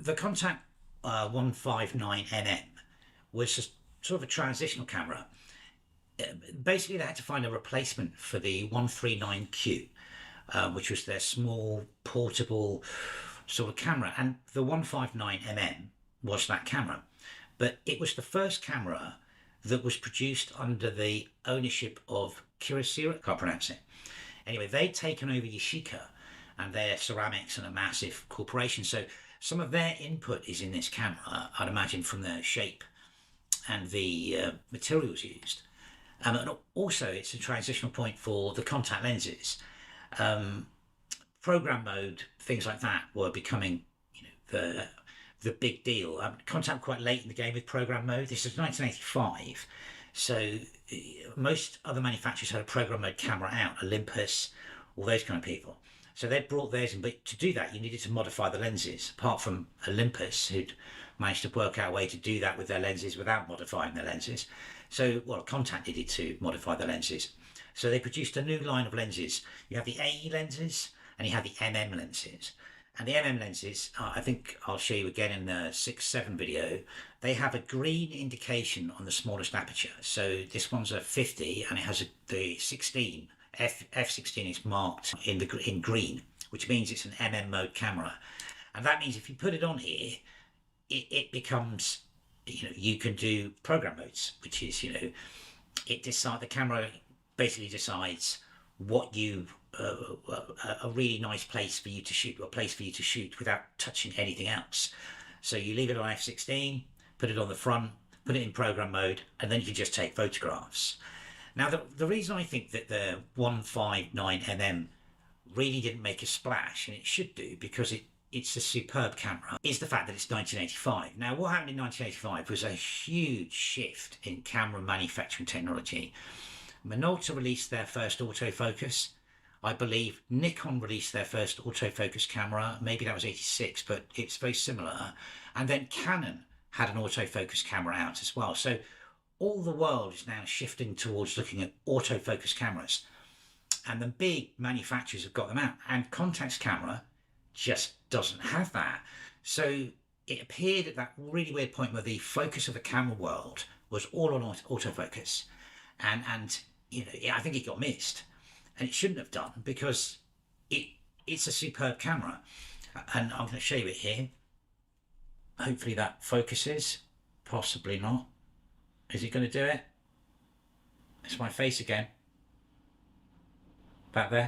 The Contact 159mm was sort of a transitional camera. Basically, they had to find a replacement for the 139Q, which was their small portable sort of camera, and the 159mm was that camera. But it was the first camera that was produced under the ownership of Kyocera, I can't pronounce it. Anyway, they'd taken over Yashica and their ceramics and a massive corporation. So some of their input is in this camera, I'd imagine, from the shape and the materials used. And also, it's a transitional point for the contact lenses. Program mode, things like that, were becoming, the big deal. Contact quite late in the game with program mode. This is 1985, so most other manufacturers had a program mode camera out, Olympus, all those kind of people. So they'd brought theirs in, but to do that, you needed to modify the lenses. Apart from Olympus, who'd managed to work out a way to do that with their lenses without modifying their lenses. So, well, Contact needed to modify the lenses. So they produced a new line of lenses. You have the AE lenses and you have the MM lenses. And the MM lenses, I think I'll show you again in the 6.7 video, they have a green indication on the smallest aperture. So this one's a 50 and it has the 16. F16 is marked in green, which means it's an MM mode camera. And that means if you put it on here, it becomes, you can do program modes, which is, the camera basically decides what a really nice place for you to shoot, or a place for you to shoot without touching anything else. So you leave it on F16, put it on the front, put it in program mode, and then you can just take photographs. Now, the reason I think that the 159mm really didn't make a splash, and it should do because it's a superb camera, is the fact that it's 1985. Now, what happened in 1985 was a huge shift in camera manufacturing technology. Minolta released their first autofocus. I believe Nikon released their first autofocus camera. Maybe that was 86, but it's very similar. And then Canon had an autofocus camera out as well. So all the world is now shifting towards looking at autofocus cameras. And the big manufacturers have got them out. And Contax camera just doesn't have that. So it appeared at that really weird point where the focus of the camera world was all on autofocus. And I think it got missed. And it shouldn't have done, because it's a superb camera. And I'm going to show you it here. Hopefully that focuses. Possibly not. Is it going to do it? It's my face again. Back there.